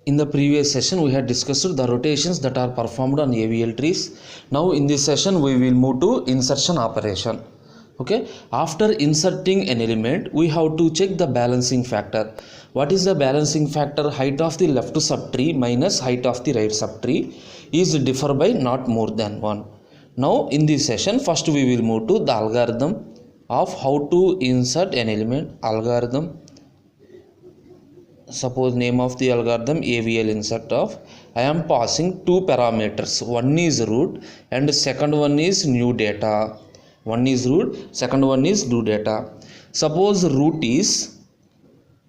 In the previous session, we had discussed the rotations that are performed on AVL trees. Now, in this session, we will move to insertion operation. Okay, after inserting an element, we have to check the balancing factor. What is the balancing factor? Height of the left subtree minus height of the right subtree is differ by not more than 1. Now, in this session, first we will move to the algorithm of how to insert an element. Algorithm. Suppose name of the algorithm AVL insert of. I am passing two parameters. One is root and second one is new data. One is root, second one is new data. Suppose root is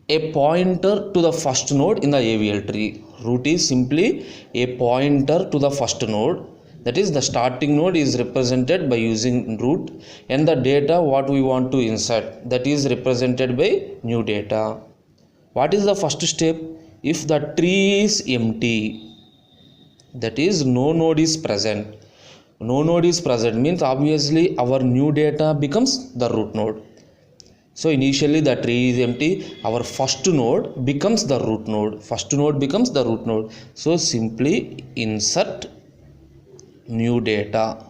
a pointer to the first node in the AVL tree. Root is simply a pointer to the first node. That is, the starting node is represented by using root, and the data what we want to insert, that is represented by new data. What is the first step? If the tree is empty, that is no node is present. No node is present means obviously our new data becomes the root node. So initially the tree is empty, our first node becomes the root node. First node becomes the root node. So simply insert new data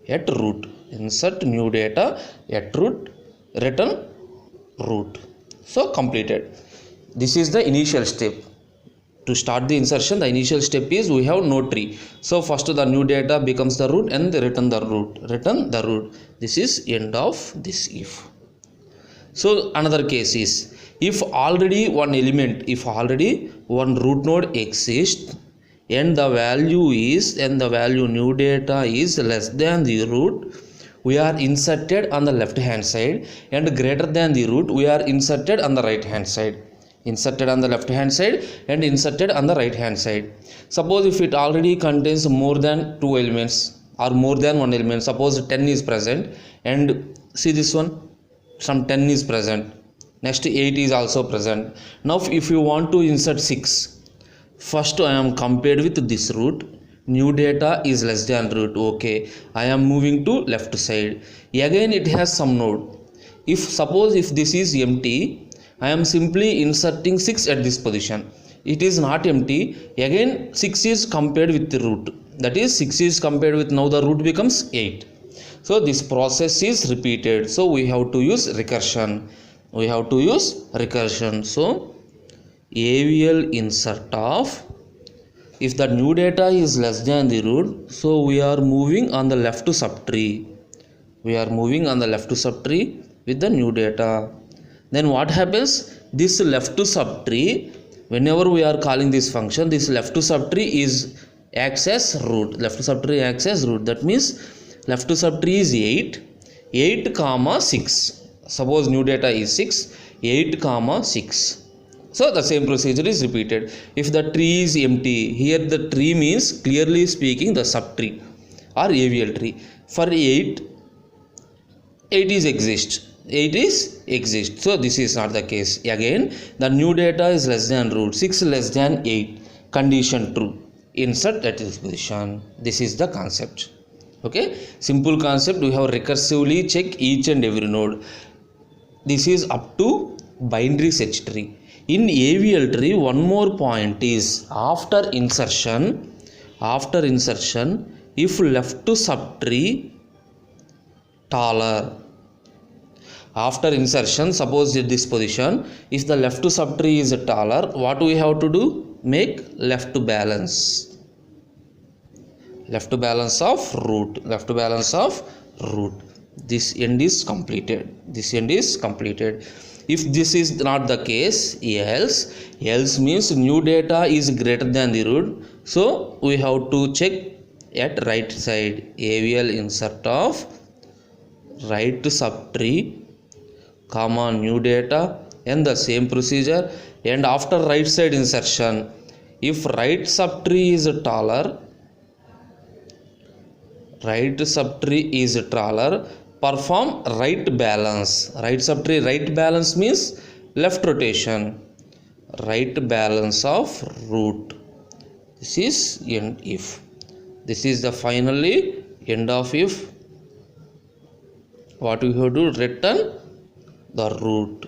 at root. Insert new data at root, return root. So completed. This is the initial step. To start the insertion, the initial step is we have no tree. So first the new data becomes the root and return the root. Return the root. This is end of this if. So another case is if already one element, if already one root node exists and the value new data is less than the root, we are inserted on the left hand side, and greater than the root we are inserted on the right hand side. Inserted on the left hand side and inserted on the right hand side. Suppose if it already contains more than two elements or more than one element, suppose 10 is present, and see this one, some 10 is present, next 8 is also present. Now if you want to insert 6, first I am compared with this root, new data is less than root. Okay, I am moving to left side. Again it has some node. If suppose if this is empty, I am simply inserting 6 at this position. It is not empty. Again 6 is compared with the root. That is 6 is compared with, now the root becomes 8. So this process is repeated. So we have to use recursion. We have to use recursion. So AVL insert of, if the new data is less than the root, so we are moving on the left subtree. We are moving on the left subtree with the new data. Then what happens? This left subtree, whenever we are calling this function, this left subtree acts as root. Left subtree acts as root. That means left subtree is 8 comma 6. Suppose new data is 6, 8 comma 6. So the same procedure is repeated. If the tree is empty, here the tree means clearly speaking the subtree or AVL tree. For 8 is exist. 8 is exist. So this is not the case. Again the new data is less than root. 6 less than 8. Condition true. Insert at this position. This is the concept. Okay. Simple concept. We have recursively check each and every node. This is up to binary search tree. In AVL tree, one more point is after insertion, if left subtree taller. After insertion, suppose at this position, if the left subtree is taller, what we have to do? Make left balance. Left balance of root. Left balance of root. This end is completed. This end is completed. If this is not the case, else means new data is greater than the root. So we have to check at right side. AVL insert of right subtree comma new data, and the same procedure. And after right side insertion, if right subtree is taller, perform right balance. Right subtree right balance means left rotation. Right balance of root. This is end if. This is the finally end of if. What we have to return the root.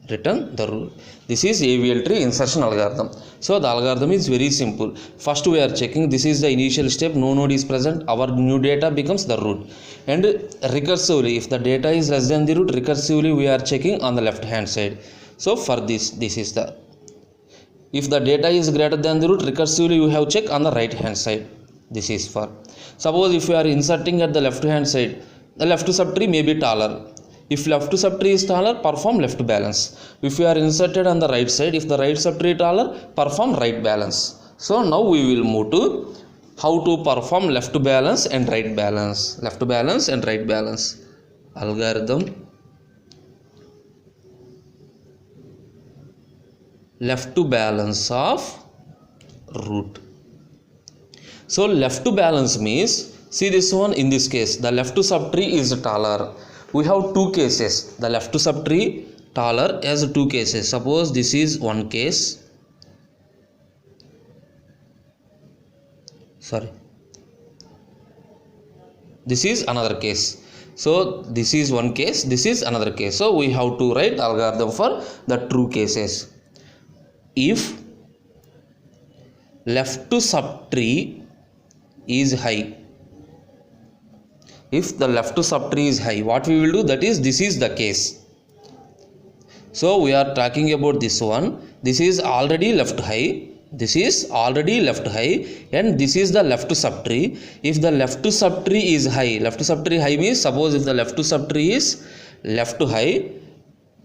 return the root. This is AVL tree insertion algorithm. So the algorithm is very simple. First we are checking, this is the initial step, no node is present, our new data becomes the root. And recursively, if the data is less than the root, recursively we are checking on the left hand side. So for this is the, if the data is greater than the root, recursively you have check on the right hand side. This is for, suppose if you are inserting at the left hand side, the left subtree may be taller. If left subtree is taller, perform left balance. If you are inserted on the right side, if the right subtree taller, perform right balance. So now we will move to how to perform left balance and right balance. Left balance and right balance. Algorithm. Left balance of root. So left balance means, see this one, in this case the left subtree is taller. We have two cases. The left subtree taller has two cases. Suppose this is one case. This is another case. So this is one case, this is another case. So we have to write algorithm for the true cases. If left subtree is high, if the left subtree is high, what we will do, that is, this is the case. So we are talking about this one. This is already left high, this is already left high, and this is the left subtree. If the left subtree is high, left subtree high means, suppose if the left subtree is left high,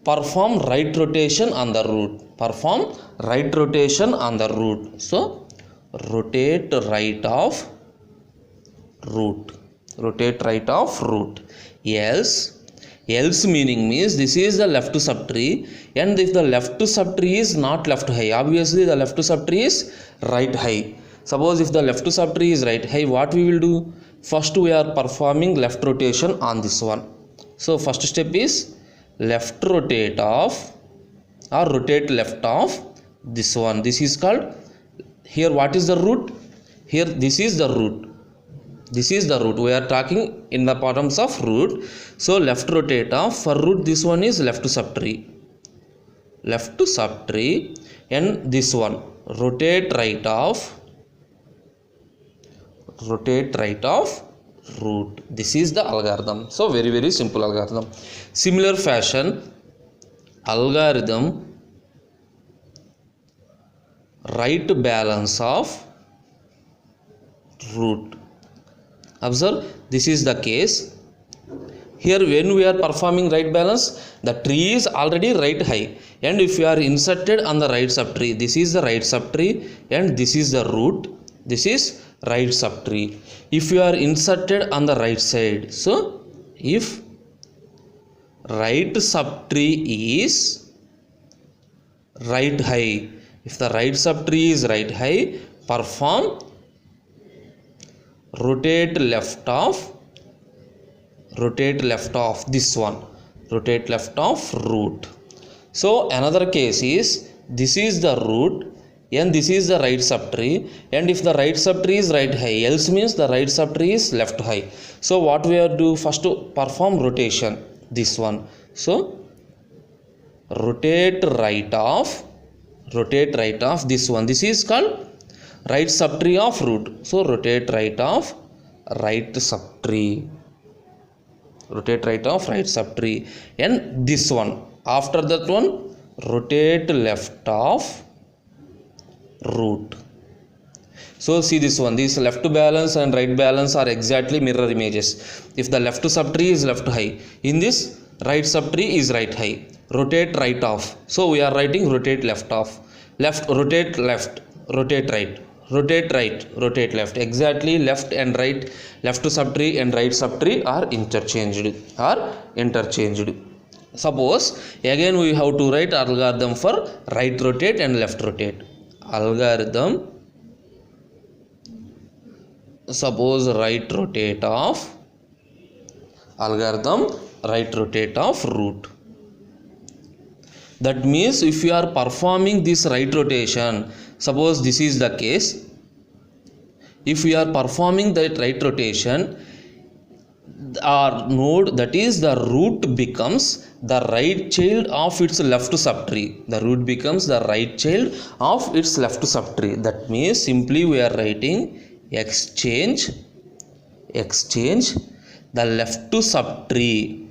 perform right rotation on the root. Perform right rotation on the root. So rotate right of root. Rotate right of root. Else meaning means, this is the left subtree, and if the left subtree is not left high, obviously the left subtree is right high. Suppose if the left subtree is right high, what we will do? First we are performing left rotation on this one. So first step is left rotate of, or rotate left of this one. This is called, here what is the root? Here this is the root. This is the root. We are talking in the terms of root. So left rotate of, for root this one is left subtree. Left subtree, and this one rotate right of, rotate right of root. This is the algorithm. So very, very simple algorithm. Similar fashion, algorithm right balance of root. Observe, this is the case. Here when we are performing right balance, the tree is already right high, and if you are inserted on the right subtree, this is the right subtree and this is the root, this is right subtree. If you are inserted on the right side, so if right subtree is right high, if the right subtree is right high, perform rotate left of this one, rotate left of root. So another case is, this is the root and this is the right subtree, and if the right subtree is right high, else means the right subtree is left high. So what we are do, first to perform rotation this one. So rotate right of this one. This is called right subtree of root. So rotate right of right subtree. Rotate right of right subtree. And this one. After that one, rotate left of root. So see this one. This left balance and right balance are exactly mirror images. If the left subtree is left high, in this right subtree is right high. Rotate right of. So we are writing rotate left of. Left, rotate left, rotate right. Rotate right, rotate left. Exactly left and right, left subtree and right subtree are interchanged. Suppose again we have to write algorithm for right rotate and left rotate. Algorithm, suppose right rotate of, algorithm right rotate of root. That means if you are performing this right rotation, suppose this is the case, if we are performing that right rotation, or node, that is the root becomes the right child of its left subtree. The root becomes the right child of its left subtree. That means simply we are writing exchange the left subtree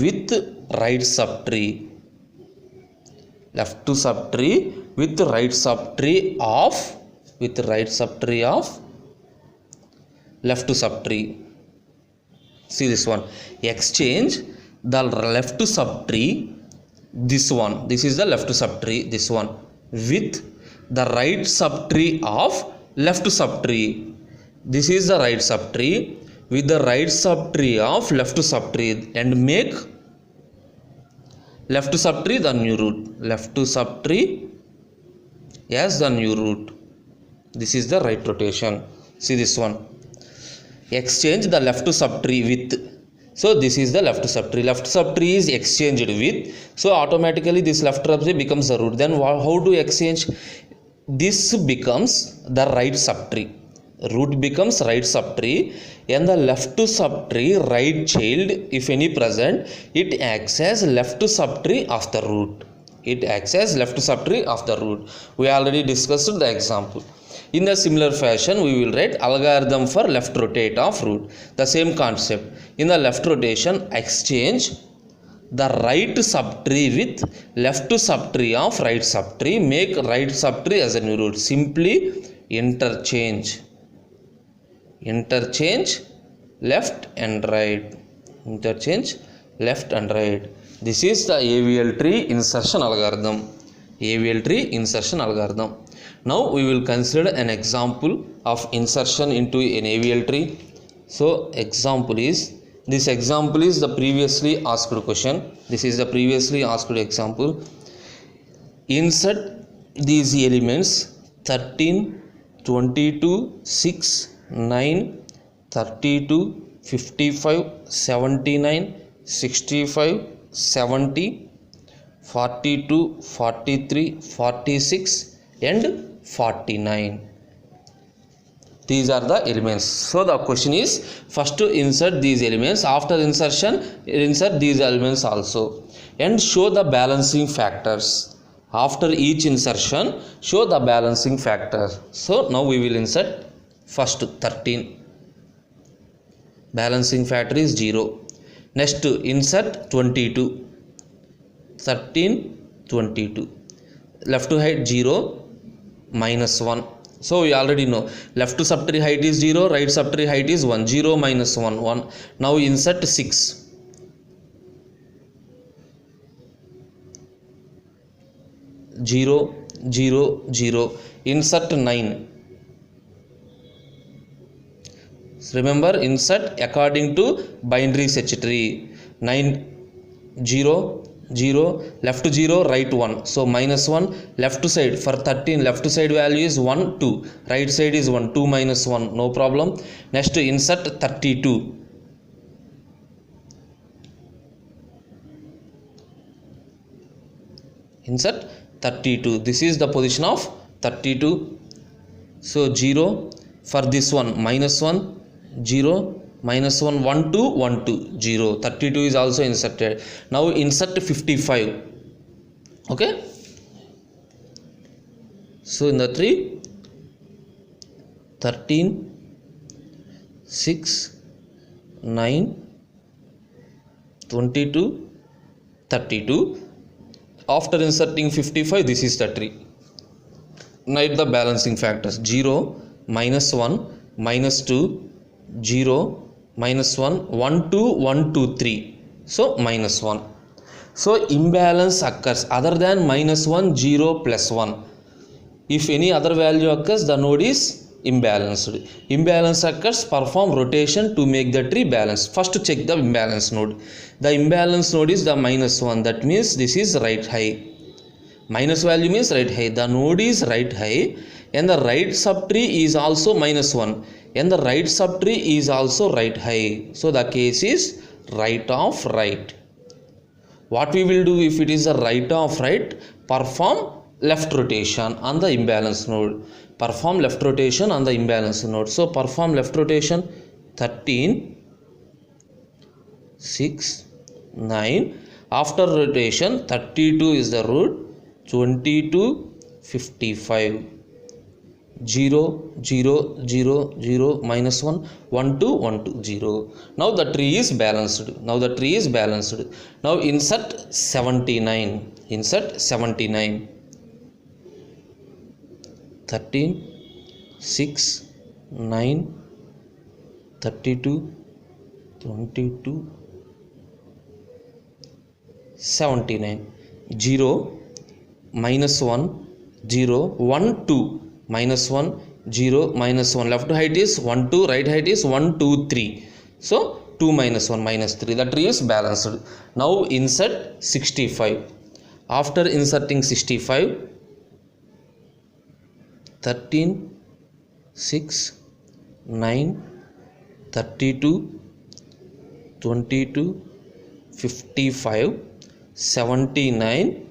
with right subtree. Left subtree with right subtree of left subtree. See this one. Exchange the left subtree, this one, this is the left subtree, this one, with the right subtree of left subtree. This is the right subtree with the right subtree of left subtree, and make left subtree the new root. Left subtree as the new root. This is the right rotation. See this one. Exchange the left subtree with. So this is the left subtree. Left subtree is exchanged with. So automatically this left subtree becomes the root. Then how to exchange? This becomes the right subtree. Root becomes right subtree, and the left subtree right child, if any present, it acts as left subtree of the root. It acts as left subtree of the root. We already discussed the example. In the similar fashion, we will write algorithm for left rotate of root. The same concept. In the left rotation, exchange the right subtree with left subtree of right subtree. Make right subtree as a new root. Simply interchange left and right. Interchange left and right. This is the AVL tree insertion algorithm. AVL tree insertion algorithm. Now we will consider an example of insertion into an AVL tree. So example is, this example is the previously asked question. This is the previously asked example. Insert these elements 13, 22, 6, 9, 32, 55, 79, 65, 70, 42, 43, 46 and 49. These are the elements. So the question is, first to insert these elements. After insertion, insert these elements also, and show the balancing factors. After each insertion, show the balancing factors. So now we will insert first 13. Balancing factor is 0. Next insert 22. 13, 22. Left to height 0, minus 1. So we already know left subtree height is 0, right subtree height is 1. 0 minus 1, 1. Now insert 6. 0, 0, 0. Insert 9. Remember, insert according to binary search tree. 9, 0, 0, left 0, right 1. So minus 1, left side for 13, left side value is 1, 2. Right side is 1, 2 minus 1, no problem. Next insert 32. Insert 32. This is the position of 32. So 0 for this one, minus 1, 0, minus 1, 1, 2, 1, 2, 0. 32 is also inserted. Now insert 55. Okay. So in the 3, 13, 6, 9, 22, 32. After inserting 55, this is the tree. Write the balancing factors. 0, minus 1, minus 2, 0, minus 1, 1, 2, 1, 2, 3. So minus 1. So imbalance occurs other than minus 1, 0, plus 1. If any other value occurs, the node is imbalanced. Imbalance occurs, perform rotation to make the tree balanced. First check the imbalance node. The imbalance node is the minus 1. That means this is right high. Minus value means right high. The node is right high, and the right subtree is also minus 1, and the right subtree is also right high. So the case is right of right. What we will do if it is a right of right? Perform left rotation on the imbalance node. Perform left rotation on the imbalance node. So perform left rotation 13, 6, 9. After rotation 32 is the root, 22, 55. 0, 0, 0, 0, minus 1, 1, 2, 1, 2, 0. Now the tree is balanced. Now insert 79. Insert 79. 13, 6, 9, 32, 22, 79. 0, minus 1, 0, 1, 2. Minus 1, 0, minus 1. Left height is 1, 2. Right height is 1, 2, 3. So 2 minus 1 minus 3. The tree is balanced. Now insert 65. After inserting 65, 13, 6, 9, 32, 22, 55, 79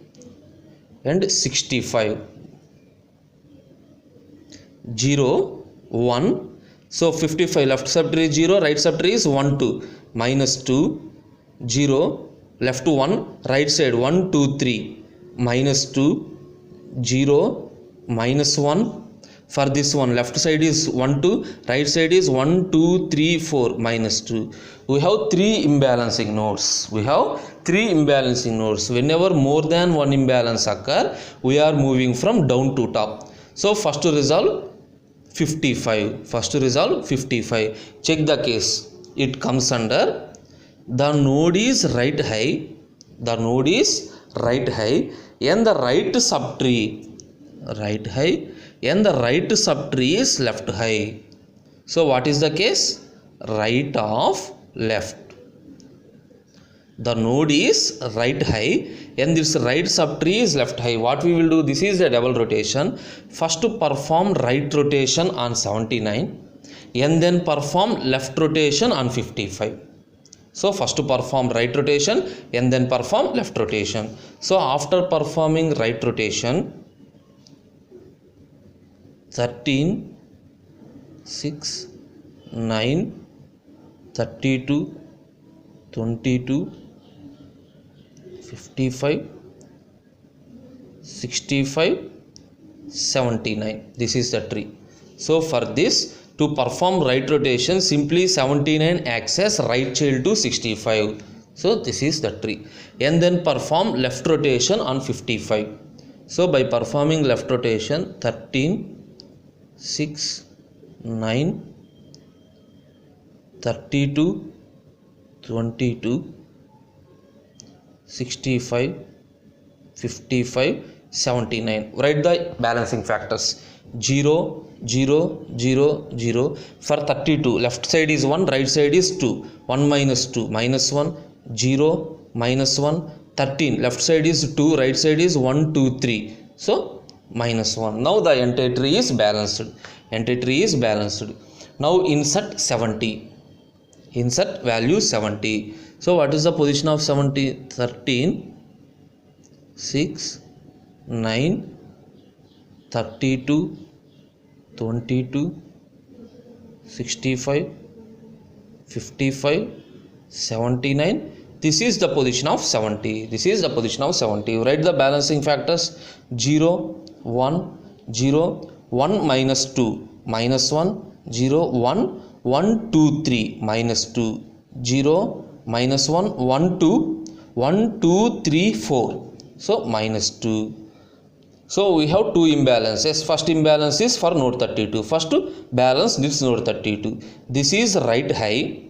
and 65. 0, 1. So 55 left subtree is 0, right subtree is 1, 2. Minus 2, 0, left 1, right side 1, 2, 3. Minus 2, 0, minus 1. For this one, left side is 1, 2, right side is 1, 2, 3, 4, minus 2. We have 3 imbalancing nodes. Whenever more than one imbalance occur, we are moving from down to top. So first to resolve 55. Check the case. It comes under the node is right high and the right subtree is left high. So what is the case? Right of left. The node is right high and this right subtree is left high. What we will do? This is a double rotation. First to perform right rotation on 79 and then perform left rotation on 55. So first to perform right rotation and then perform left rotation. So after performing right rotation, 13, 6, 9, 32, 22, 55, 65, 79. This is the tree. So for this, to perform right rotation, simply 79 acts as right child to 65. So this is the tree. And then perform left rotation on 55. So by performing left rotation, 13, 6, 9, 32, 22, 65, 55, 79. Write the balancing factors. 0, 0, 0, 0. For 32, left side is 1, right side is 2. 1 minus 2, minus 1, 0, minus 1, 13. Left side is 2, right side is 1, 2, 3. So minus 1. Now the entire tree is balanced. Now insert 70. Insert value 70. So what is the position of 70? 13, 6, 9, 32, 22, 65, 55, 79. This is the position of 70. Write the balancing factors. 0, 1, 0, 1 minus 2, minus 1, 0, 1, 1, 2, 3, minus 2, 0, minus 1, 1, 2, 1, 2, 3, 4. So minus 2. So we have two imbalances. First imbalance is for node 32. First to balance this node 32. This is right high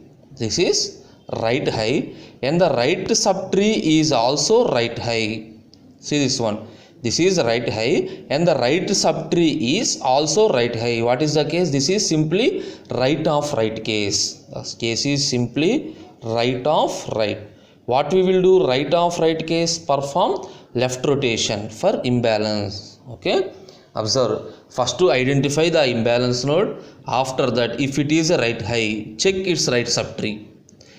and the right subtree is also right high. See this one. This is right high and the right subtree is also right high. What is the case? This is simply right of right case. The case is simply right of right. What we will do? Right of right case, perform left rotation for imbalance. Okay, observe. First to identify the imbalance node. After that, if it is a right high, check its right subtree.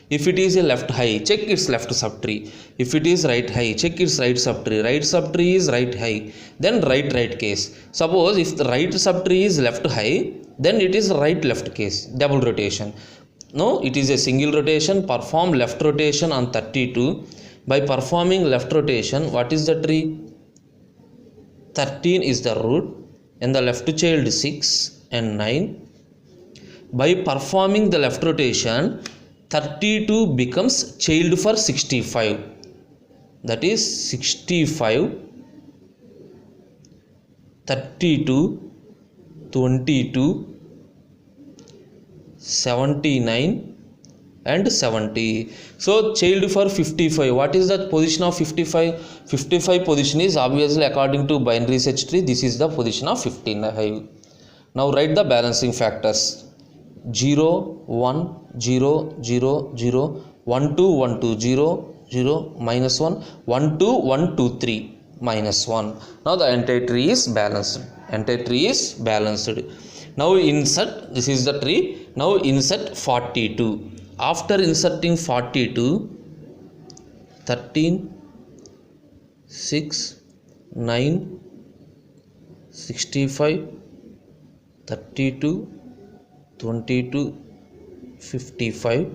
If it is a left high, check its left subtree. If it is right high, check its right subtree. Right subtree is right high, then right case. Suppose if the right subtree is left high, then it is right left case. Double rotation. No, it is a single rotation. Perform left rotation on 32. By performing left rotation, what is the tree? 13 is the root, and the left child 6 and 9. By performing the left rotation, 32 becomes child for 65. That is 65, 32, 22, 79 and 70. So child for 55. What is the position of 55? 55 position is obviously according to binary search tree. This is the position of 59. Now write the balancing factors. 0, 1, 0, 0, 0, 1, 2, 1, 2, 0, 0, minus 1, 1, 2, 1, 2, 3, minus 1. Now the entire tree is balanced. Entire tree is balanced. Now insert, this is the tree. Now insert 42. After inserting 42, 13, 6, 9, 65, 32, 22, 55,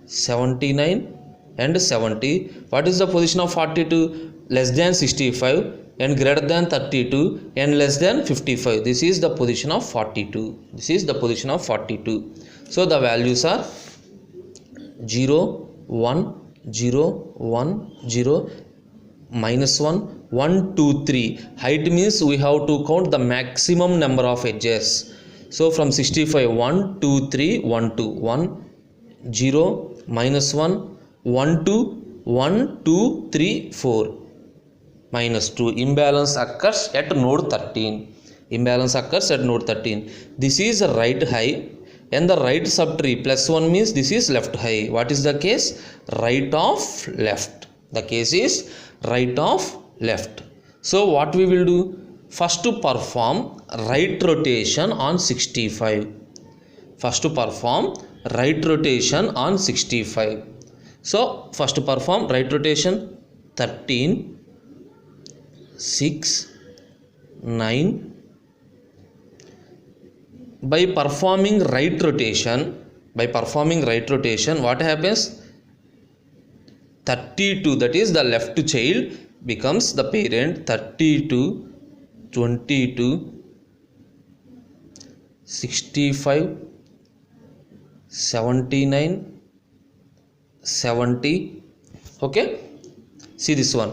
79 and 70. What is the position of 42? Less than 65 and greater than 32 and less than 55. This is the position of 42. This is the position of 42. So the values are 0, 1, 0, 1, 0, minus 1, 1, 2, 3. Height means we have to count the maximum number of edges. So from 65, 1, 2, 3, 1, 2, 1, 0, minus 1, 1, 2, 1, 2, 3, 4, minus 2. Imbalance occurs at node 13. Imbalance occurs at node 13. This is right high and the right subtree. Plus 1 means this is left high. What is the case? Right of left. The case is right of left. So what we will do? First to perform right rotation on 65. First to perform right rotation on 65. So first to perform right rotation 13, 6, 9. By performing right rotation, what happens? 32, that is the left child, becomes the parent. 32, 22, 65, 79, 70. Okay, see this one.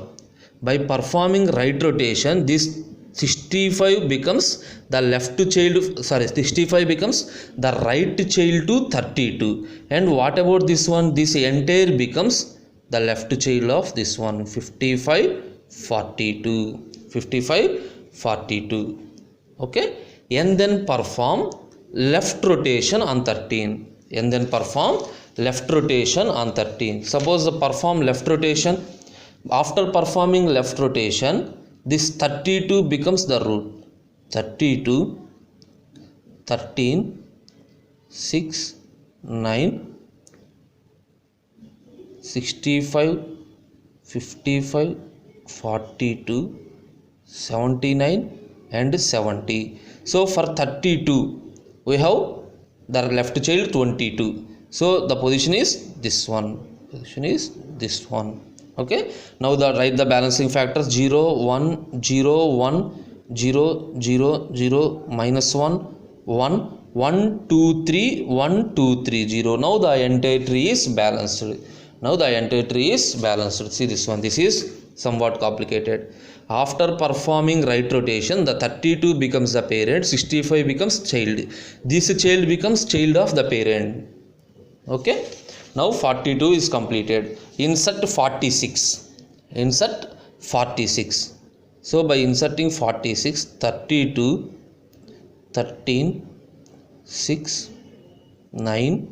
By performing right rotation, this 65 becomes the left child, 65 becomes the right child to 32. And what about this one? This entire becomes the left child of this one. 55, 42, 55, 42. Okay, and then perform left rotation on 13. And then perform left rotation on 13. Suppose the perform left rotation. After performing left rotation, this 32 becomes the root. 32, 13, 6, 9, 65, 55, 42, 79 and 70. So for 32 we have the left child 22. So the position is this one. Okay, now write the balancing factors. 0, 1, 0, 1, 0, 0, 0, minus 1, 1, 1, 2, 3, 1, 2, 3, 0. Now the entire tree is balanced. See this one. This is somewhat complicated. After performing right rotation, the 32 becomes the parent, 65 becomes child. This child becomes child of the parent. Okay, now 42 is completed. Insert 46. So by inserting 46, 32, 13, 6, 9,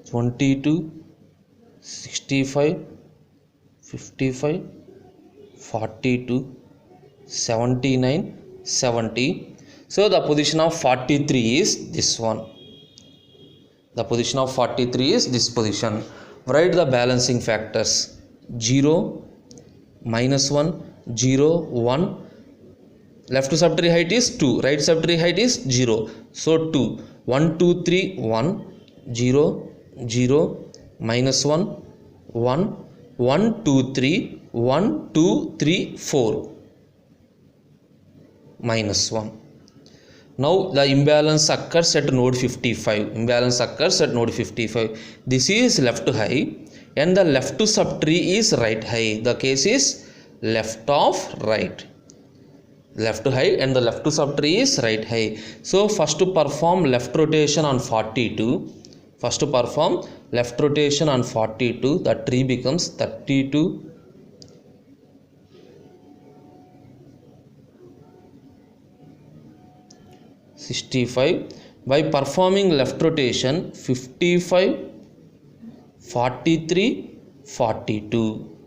22, 65, 55, 42, 79, 70. So the position of 43 is this one. The position of 43 is this position. Write the balancing factors. 0, minus 1, 0, 1. Left subtree height is 2. Right subtree height is 0. So 2. 1, 2, 3, 1. 0 0 minus 1 1 1 2 3 1 2 3 4 minus 1. Now the imbalance occurs at node 55. Imbalance occurs at node 55. This is left high and the left subtree is right high. The case is left of right. Left high and the left subtree is right high. So first to perform left rotation on 42. First to perform left rotation on 42. The tree becomes 32. 65. By performing left rotation 55, 43, 42.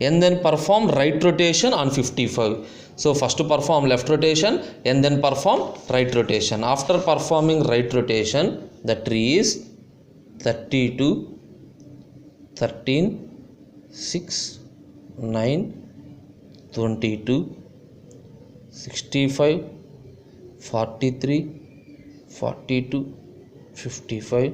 And then perform right rotation on 55. So first to perform left rotation and then perform right rotation. After performing right rotation, the tree is 32, 13, 6, 9, 22, 65, 43, 42, 55,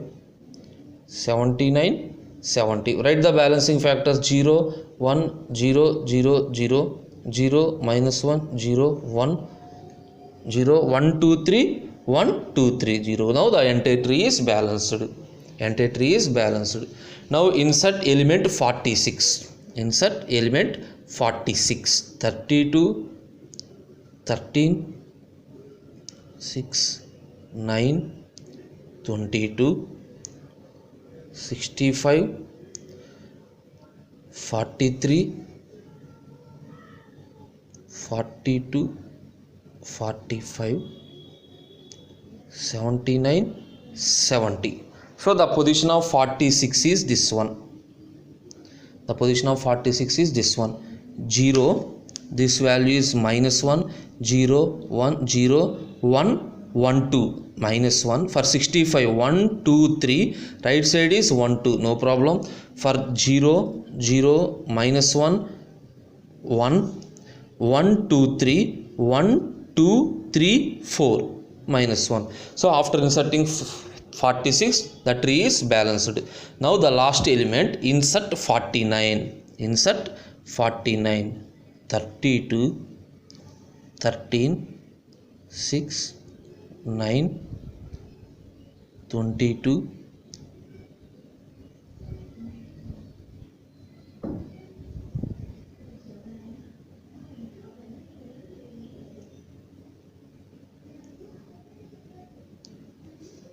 79, 70. Write the balancing factors 0, 1, 0, 0, 0, 0, minus 1, 0, 1, 0, 1, 2, 3, 1, 2, 3, 0. Now the entire tree is balanced. Entire tree is balanced. Now insert element 46. Insert element 46. 32, 13, 6, 9, 22, 65, 43, 42, 45, 79, 70. So the position of 46 is this one. The position of 46 is this one. 0, this value is minus 1, 0, 1, 0, 1, 1, 2, minus 1. For 65, 1, 2, 3, right side is 1, 2, no problem. For 0, 0, minus 1, 1, 1, 2, 3, 1, 2, 3, 4, minus 1. So after inserting 46, the tree is balanced. Now the last element, insert 49. Insert 49. 32, 13, 6, 9, 22,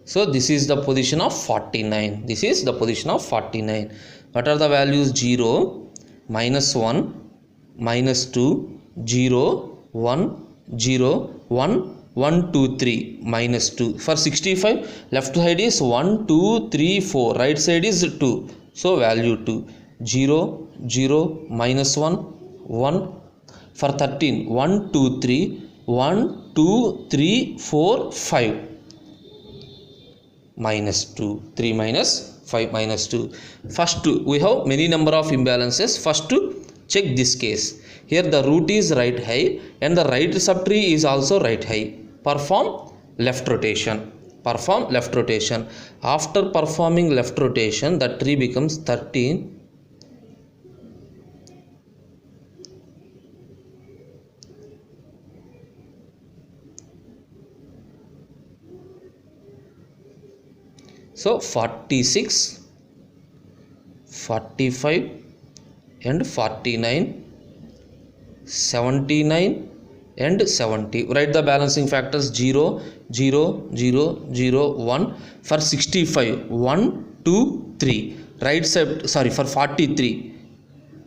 'So this is the position of 49. This is the position of 49. What are the values? 0, minus 1, minus 2, 0, 1, 0, 1, 1, 2, 3, minus 2. For 65, left side is 1, 2, 3, 4. Right side is 2. So value 2. 0, 0, minus 1, 1. For 13, 1, 2, 3, 1, 2, 3, 4, 5. Minus 2. 3 minus 5 minus 2. First, we have many number of imbalances. First, to check this case. Here the root is right high and the right subtree is also right high. Perform left rotation. Perform left rotation. After performing left rotation, the tree becomes 13. 46, 45 and 49, 79 and 70. Write the balancing factors 0, 0, 0, 0, 1. For 65, 1, 2, 3. Right side, sorry, for 43,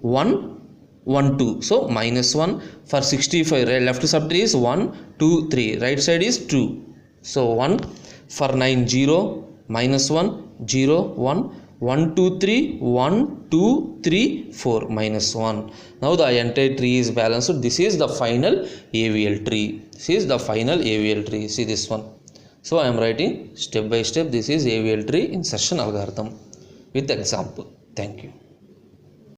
1, 1, 2. So minus 1. For 65, left subtree is 1, 2, 3. Right side is 2. So 1. For 9, 0, minus 1, 0, 1, 1, 2, 3, 1, 2, 3, 4, minus 1. Now the entire tree is balanced. This is the final AVL tree. This is the final AVL tree. See this one. So I am writing step by step. This is AVL tree insertion algorithm with example. Thank you.